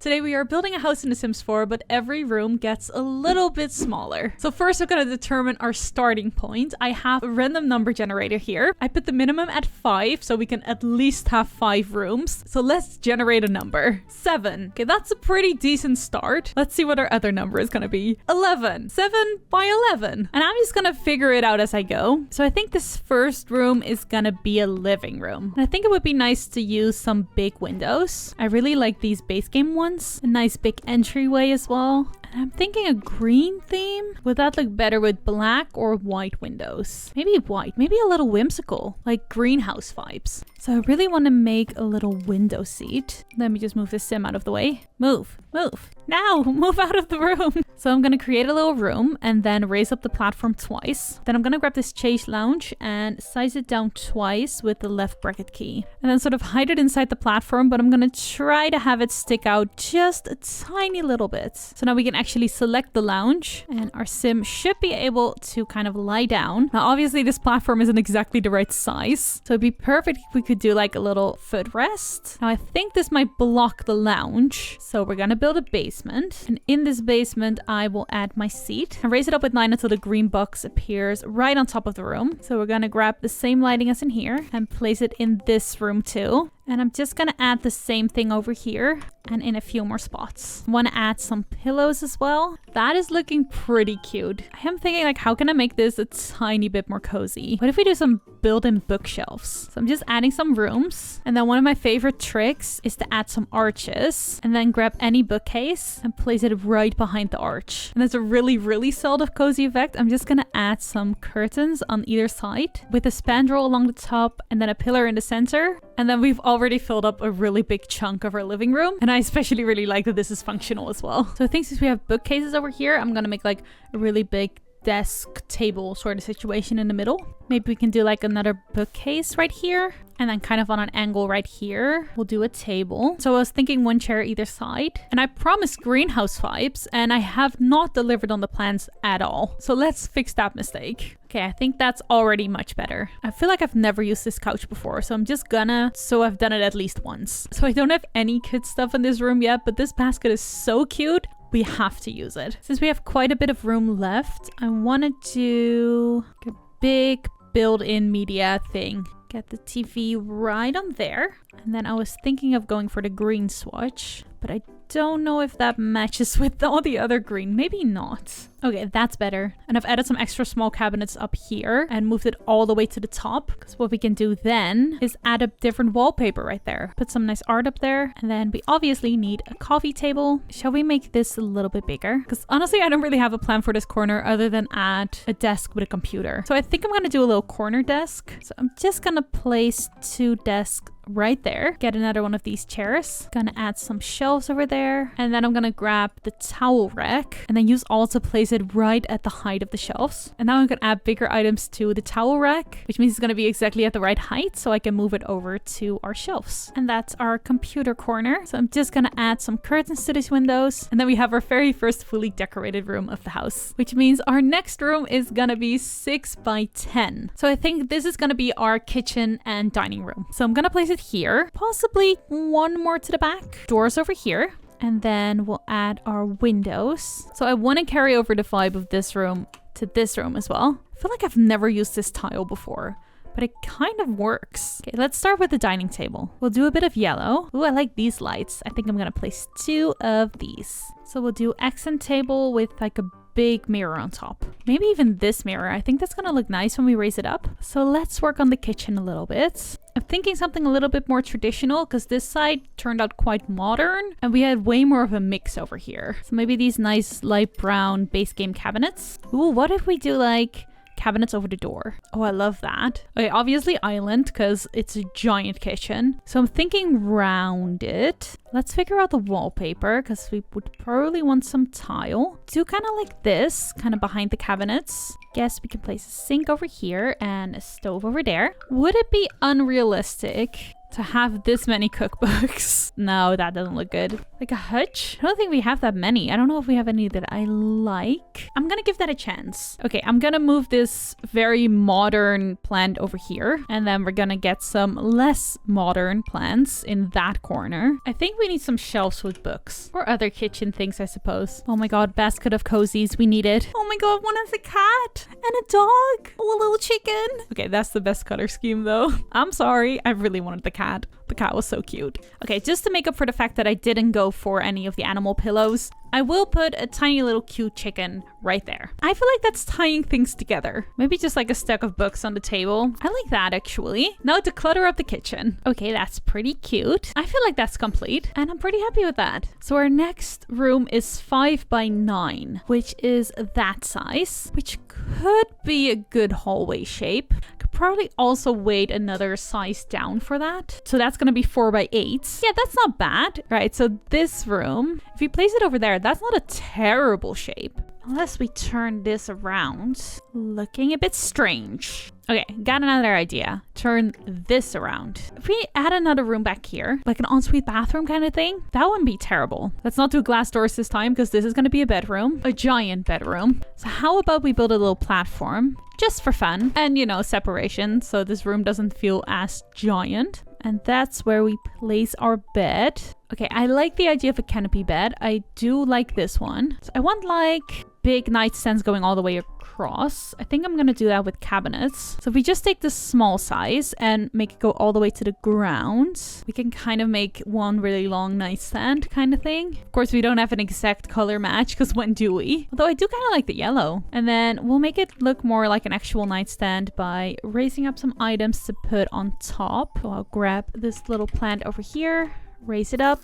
Today we are building a house in The Sims 4, but every room gets a little bit smaller. So first we're going to determine our starting point. I have a random number generator here. I put the minimum at 5, so we can at least have 5 rooms. So let's generate a number. 7. Okay, that's a pretty decent start. Let's see what our other number is going to be. 11. 7 by 11. And I'm just going to figure it out as I go. So I think this first room is going to be a living room. And I think it would be nice to use some big windows. I really like these base game ones. A nice big entryway as well. And I'm thinking a green theme. Would that look better with black or white windows? Maybe white. Maybe a little whimsical, like greenhouse vibes. So I really want to make a little window seat. Let me just move this sim out of the way. Move. Move. Now, move out of the room. So I'm going to create a little room and then raise up the platform twice. Then I'm going to grab this chaise lounge and size it down twice with the left bracket key. And then sort of hide it inside the platform, but I'm going to try to have it stick out just a tiny little bit. So now we can actually select the lounge and our sim should be able to kind of lie down. Now, obviously this platform isn't exactly the right size. So it'd be perfect if we could do like a little footrest. Now I think this might block the lounge. So we're going to build a basement. And in this basement, I will add my seat and raise it up with 9 until the green box appears right on top of the room. So we're going to grab the same lighting as in here and place it in this room too. And I'm just going to add the same thing over here and in a few more spots. I want to add some pillows as well. That is looking pretty cute. I am thinking like, how can I make this a tiny bit more cozy? What if we do some built-in bookshelves? So I'm just adding some rooms. And then one of my favorite tricks is to add some arches and then grab any bookcase and place it right behind the arch. And that's a really, really solid cozy effect. I'm just going to add some curtains on either side with a spandrel along the top and then a pillar in the center. And then we've already filled up a really big chunk of our living room. And I especially really like that this is functional as well. So I think since we have bookcases over here, I'm going to make like a really big desk table sort of situation in the middle. Maybe we can do like another bookcase right here. And then kind of on an angle right here, we'll do a table. So I was thinking one chair either side. And I promised greenhouse vibes and I have not delivered on the plans at all. So let's fix that mistake. Okay, I think that's already much better. I feel like I've never used this couch before, so I'm just gonna, so I've done it at least once. So I don't have any kid stuff in this room yet, but this basket is so cute. We have to use it. Since we have quite a bit of room left, I wanted to get a big built-in media thing. Get the TV right on there. And then I was thinking of going for the green swatch, but I don't know if that matches with all the other green. Maybe not. Okay, that's better. And I've added some extra small cabinets up here and moved it all the way to the top. Because what we can do then is add a different wallpaper right there. Put some nice art up there. And then we obviously need a coffee table. Shall we make this a little bit bigger? Because honestly, I don't really have a plan for this corner other than add a desk with a computer. So I think I'm going to do a little corner desk. So I'm just going to place 2 desks right there. Get another one of these chairs. Gonna add some shelves over there. And then I'm gonna grab the towel rack and then use Alt to place it right at the height of the shelves. And now I'm gonna add bigger items to the towel rack, which means it's gonna be exactly at the right height so I can move it over to our shelves. And that's our computer corner. So I'm just gonna add some curtains to these windows. And then we have our very first fully decorated room of the house, which means our next room is gonna be 6 by 10. So I think this is gonna be our kitchen and dining room. So I'm gonna place it here, possibly one more to the back. Doors over here. And then we'll add our windows. So I want to carry over the vibe of this room to this room as well. I feel like I've never used this tile before, but it kind of works. Okay, let's start with the dining table. We'll do a bit of yellow. Ooh, I like these lights. I think I'm gonna place 2 of these. So we'll do accent table with like a big mirror on top. Maybe even this mirror. I think that's gonna look nice when we raise it up. So let's work on the kitchen a little bit. I'm thinking something a little bit more traditional because this side turned out quite modern and we had way more of a mix over here. So maybe these nice light brown base game cabinets. Ooh, what if we do like cabinets over the door? Oh, I love that. Okay, obviously island because it's a giant kitchen. So I'm thinking rounded. Let's figure out the wallpaper because we would probably want some tile. Do kind of like this, kind of behind the cabinets. Guess we can place a sink over here and a stove over there. Would it be unrealistic to have this many cookbooks. No, that doesn't look good. Like a hutch? I don't think we have that many. I don't know if we have any that I like. I'm gonna give that a chance. Okay, I'm gonna move this very modern plant over here. And then we're gonna get some less modern plants in that corner. I think we need some shelves with books. Or other kitchen things, I suppose. Oh my god, basket of cozies. We need it. Oh my god, one has a cat and a dog. Oh, a little chicken. Okay, that's the best color scheme though. I'm sorry. I really wanted the cat. The cat was so cute. Okay, just to make up for the fact that I didn't go for any of the animal pillows, I will put a tiny little cute chicken right there. I feel like that's tying things together. Maybe just like a stack of books on the table. I like that actually. Now to clutter up the kitchen. Okay, that's pretty cute. I feel like that's complete and I'm pretty happy with that. So our next room is 5 by 9, which is that size, which could be a good hallway shape. Could probably also weight another size down for that. So that's gonna be 4 by 8. Yeah, that's not bad. Right, so this room, if you place it over there, that's not a terrible shape. Unless we turn this around, looking a bit strange. Okay, got another idea. Turn this around. If we add another room back here, like an ensuite bathroom kind of thing, that wouldn't be terrible. Let's not do glass doors this time because this is going to be a bedroom, a giant bedroom. So how about we build a little platform just for fun and, you know, separation so this room doesn't feel as giant. And that's where we place our bed. Okay, I like the idea of a canopy bed. I do like this one. So I want like big nightstands going all the way across. I think I'm gonna do that with cabinets. So if we just take the small size and make it go all the way to the ground, we can kind of make one really long nightstand kind of thing. Of course, we don't have an exact color match because when do we? Although I do kind of like the yellow. And then we'll make it look more like an actual nightstand by raising up some items to put on top. So I'll grab this little plant over here, raise it up,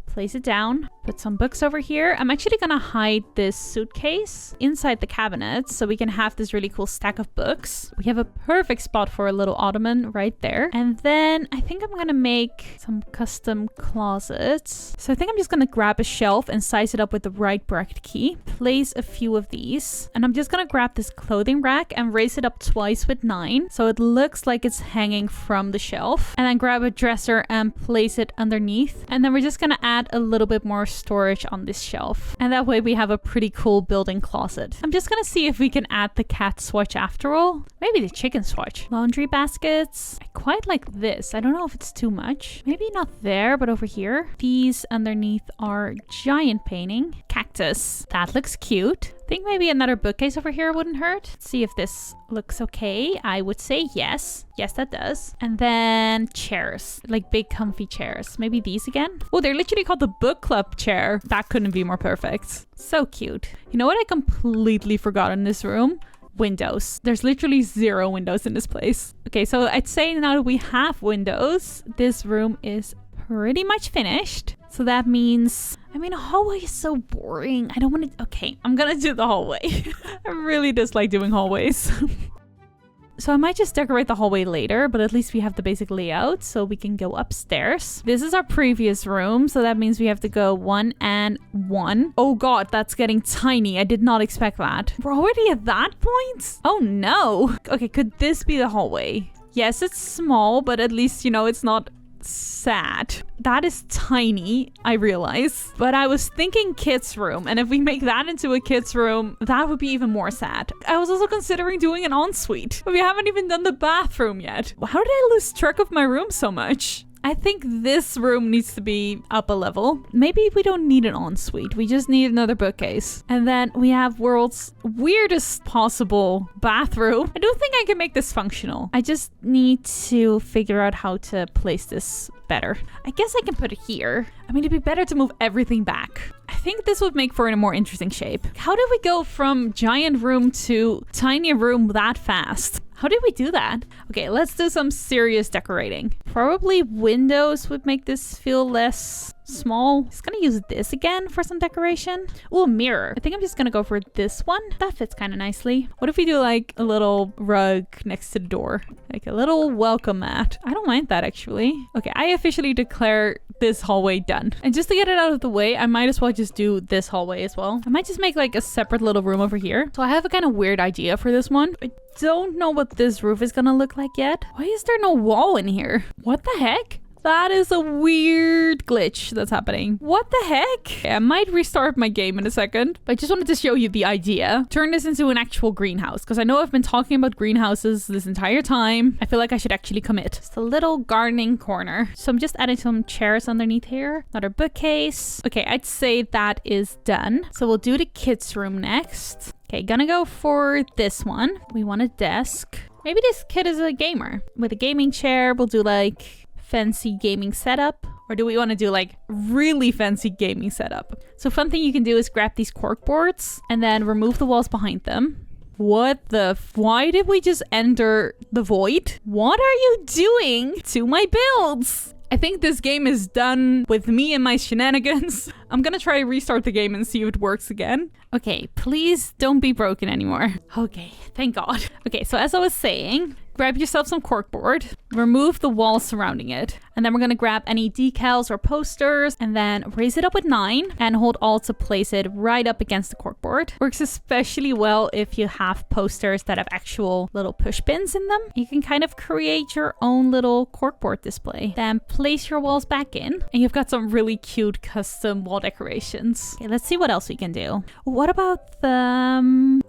place it down, put some books over here. I'm actually gonna hide this suitcase inside the cabinet so we can have this really cool stack of books. We have a perfect spot for a little ottoman right there. And then I think I'm gonna make some custom closets. So I think I'm just gonna grab a shelf and size it up with the right bracket key. Place a few of these. And I'm just gonna grab this clothing rack and raise it up twice with 9. So it looks like it's hanging from the shelf. And then grab a dresser and place it underneath. And then we're just gonna add a little bit more storage on this shelf. And that way we have a pretty cool built-in closet. I'm just gonna see if we can add the cat swatch after all. Maybe the chicken swatch. Laundry baskets. I quite like this. I don't know if it's too much. Maybe not there, but over here. These underneath are giant painting. Cactus. That looks cute. I think maybe another bookcase over here wouldn't hurt. Let's see if this looks okay. I would say yes. Yes, that does. And then chairs, like big comfy chairs. Maybe these again. Oh, they're literally called the book club chair. That couldn't be more perfect. So cute. You know what I completely forgot in this room? Windows. There's literally 0 windows in this place. Okay, so I'd say now that we have windows, this room is pretty much finished. So that means, I mean, a hallway is so boring. I don't want to, okay, I'm gonna do the hallway. I really dislike doing hallways. So I might just decorate the hallway later, but at least we have the basic layout so we can go upstairs. This is our previous room, so that means we have to go 1 and 1. Oh god, that's getting tiny. I did not expect that. We're already at that point? Oh no. Okay, could this be the hallway? Yes, it's small, but at least, you know, it's not sad. That is tiny, I realize. But I was thinking kids' room, and if we make that into a kids' room, that would be even more sad. I was also considering doing an ensuite, but we haven't even done the bathroom yet. How did I lose track of my room so much? I think this room needs to be up a level. Maybe we don't need an ensuite. We just need another bookcase. And then we have world's weirdest possible bathroom. I don't think I can make this functional. I just need to figure out how to place this better. I guess I can put it here. I mean, it'd be better to move everything back. I think this would make for a more interesting shape. How did we go from giant room to tiny room that fast? How did we do that? Okay, let's do some serious decorating. Probably windows would make this feel less small. Just gonna use this again for some decoration. Oh, a mirror. I think I'm just gonna go for this one. That fits kind of nicely. What if we do like a little rug next to the door? Like a little welcome mat. I don't mind that actually. Okay, I officially declare this hallway done. And just to get it out of the way, I might as well just do this hallway as well. I might just make like a separate little room over here. So I have a kind of weird idea for this one. I don't know what this roof is gonna look like yet. Why is there no wall in here? What the heck? That is a weird glitch that's happening. What the heck? I might restart my game in a second. I just wanted to show you the idea. Turn this into an actual greenhouse, because I know I've been talking about greenhouses this entire time. I feel like I should actually commit. Just a little gardening corner. So I'm just adding some chairs underneath here. Another bookcase. Okay, I'd say that is done. So we'll do the kids' room next. Okay, gonna go for this one. We want a desk. Maybe this kid is a gamer. With a gaming chair, we'll do like fancy gaming setup. Or do we want to do like really fancy gaming setup? So fun thing you can do is grab these cork boards and then remove the walls behind them. What the why did we just enter the void? What are you doing to my builds? I think this game is done with me and my shenanigans. I'm gonna try to restart the game and see if it works again. Okay, please don't be broken anymore. Okay, thank God. Okay, so as I was saying, grab yourself some corkboard, remove the walls surrounding it, and then we're gonna grab any decals or posters and then raise it up with 9 and hold Alt to place it right up against the corkboard. Works especially well if you have posters that have actual little push pins in them. You can kind of create your own little corkboard display. Then place your walls back in and you've got some really cute custom wall decorations. Okay, let's see what else we can do. What about the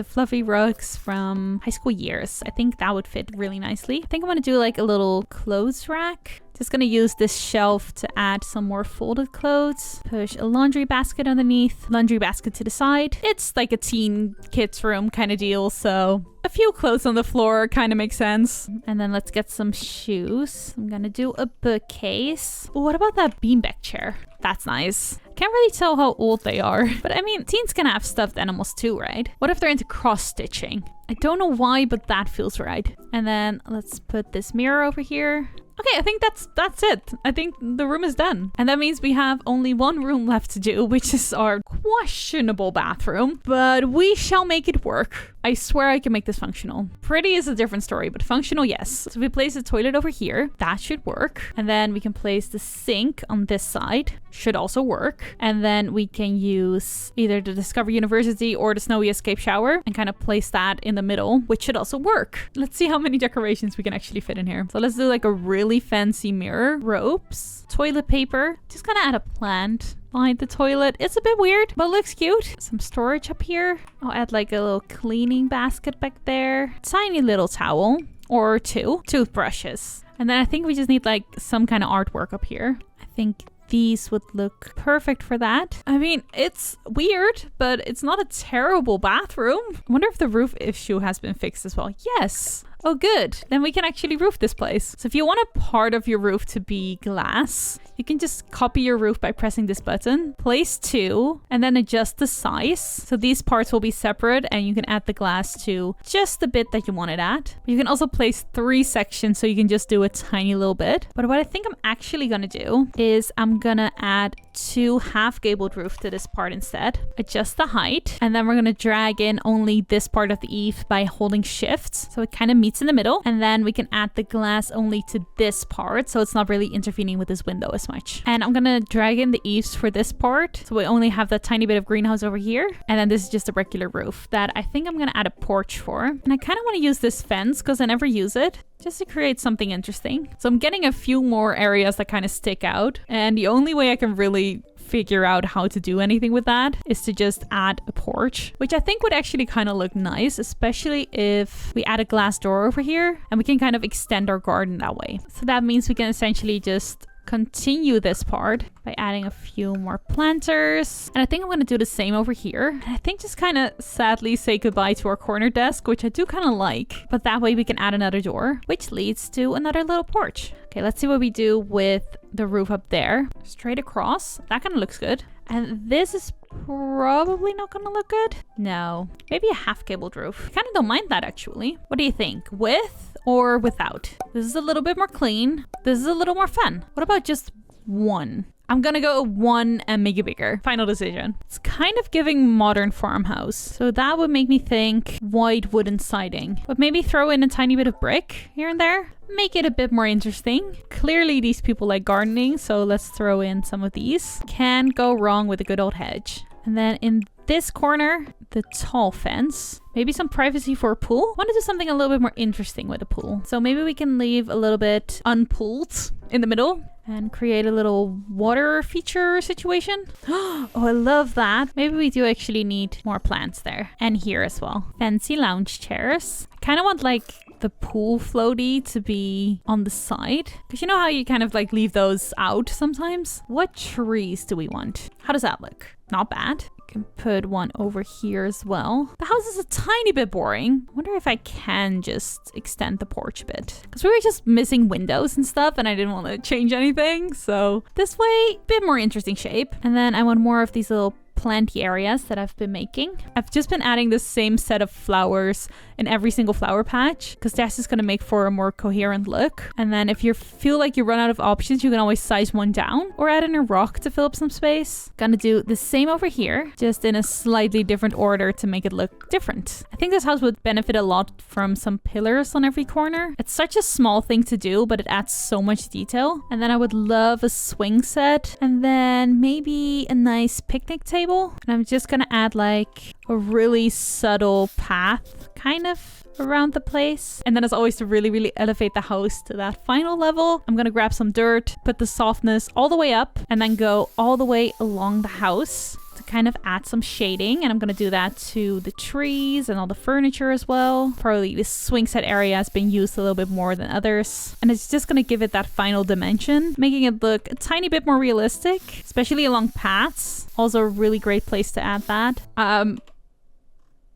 fluffy rugs from high school years? I think that would fit really nicely. I think I'm gonna do like a little clothes rack. Just gonna use this shelf to add some more folded clothes. Push a laundry basket underneath, laundry basket to the side. It's like a teen kids room kind of deal, so a few clothes on the floor kind of makes sense. And then let's get some shoes. I'm gonna do a bookcase. What about that beanbag chair? That's nice. Can't really tell how old they are, but I mean, teens can have stuffed animals too, right? What if they're into cross-stitching? I don't know why, but that feels right. And then let's put this mirror over here. Okay, I think that's it. I think the room is done. And that means we have only one room left to do, which is our questionable bathroom. But we shall make it work. I swear I can make this functional. Pretty is a different story, but functional, yes. So if we place the toilet over here, that should work. And then we can place the sink on this side. Should also work. And then we can use either the Discover University or the Snowy Escape Shower and kind of place that in the middle, which should also work. Let's see how many decorations we can actually fit in here. So let's do like a really fancy mirror, ropes, toilet paper. Just gonna add a plant behind the toilet. It's a bit weird, but it looks cute. Some storage up here. I'll add like a little cleaning basket back there. Tiny little towel or 2 toothbrushes. And then I think we just need like some kind of artwork up here. I think these would look perfect for that. I mean, it's weird, but it's not a terrible bathroom. I wonder if the roof issue has been fixed as well. Yes. Oh, good. Then we can actually roof this place. So if you want a part of your roof to be glass, you can just copy your roof by pressing this button, place 2, and then adjust the size. So these parts will be separate and you can add the glass to just the bit that you want it at. You can also place 3 sections so you can just do a tiny little bit. But what I think I'm actually gonna do is I'm gonna add 2 half-gabled roof to this part instead. Adjust the height, and then we're gonna drag in only this part of the eave by holding shift. So it kind of meets in the middle, and then we can add the glass only to this part so it's not really intervening with this window as much. And I'm gonna drag in the eaves for this part so we only have that tiny bit of greenhouse over here, and then this is just a regular roof that I think I'm gonna add a porch for. And I kind of want to use this fence because I never use it, just to create something interesting. So I'm getting a few more areas that kind of stick out, and the only way I can really figure out how to do anything with that is to just add a porch, which I think would actually kind of look nice, especially if we add a glass door over here and we can kind of extend our garden that way. So that means we can essentially just continue this part by adding a few more planters. And I think I'm going to do the same over here. And I think just kind of sadly say goodbye to our corner desk, which I do kind of like. But that way we can add another door, which leads to another little porch. Okay, let's see what we do with the roof up there. Straight across. That kind of looks good. And this is probably not gonna look good. No, maybe a half-cabled roof. I kind of don't mind that actually. What do you think? With or without? This is a little bit more clean. This is a little more fun. What about just 1? I'm gonna go 1 and make it bigger. Final decision. It's kind of giving modern farmhouse. So that would make me think white wooden siding. But maybe throw in a tiny bit of brick here and there. Make it a bit more interesting. Clearly these people like gardening, so let's throw in some of these. Can't go wrong with a good old hedge. And then in this corner, the tall fence. Maybe some privacy for a pool. I want to do something a little bit more interesting with a pool. So maybe we can leave a little bit unpooled in the middle and create a little water feature situation. Oh, I love that. Maybe we do actually need more plants there. And here as well. Fancy lounge chairs. I kind of want like the pool floaty to be on the side. Because you know how you kind of like leave those out sometimes? What trees do we want? How does that look? Not bad. Can put one over here as well. The house is a tiny bit boring. I wonder if I can just extend the porch a bit. Because we were just missing windows and stuff and I didn't want to change anything. So this way, a bit more interesting shape. And then I want more of these little planty areas that I've been making. I've just been adding the same set of flowers in every single flower patch because that's just going to make for a more coherent look. And then if you feel like you run out of options, you can always size one down or add in a rock to fill up some space. Gonna do the same over here, just in a slightly different order to make it look different. I think this house would benefit a lot from some pillars on every corner. It's such a small thing to do, but it adds so much detail. And then I would love a swing set and then maybe a nice picnic table. And I'm just gonna add like a really subtle path kind of around the place. And then as always, to really elevate the house to that final level, I'm gonna grab some dirt, put the softness all the way up, and then go all the way along the house to kind of add some shading. And I'm gonna do that to the trees and all the furniture as well. Probably this swing set area has been used a little bit more than others. And it's just gonna give it that final dimension, making it look a tiny bit more realistic, especially along paths. Also a really great place to add that.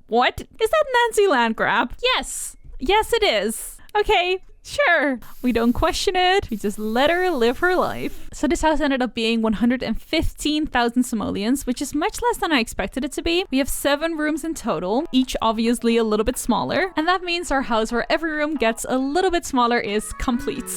What? Is that Nancy Landgrab? Yes. Yes, it is. Okay. Sure, we don't question it. We just let her live her life. So this house ended up being 115,000 simoleons, which is much less than I expected it to be. We have 7 rooms in total, each obviously a little bit smaller. And that means our house where every room gets a little bit smaller is complete.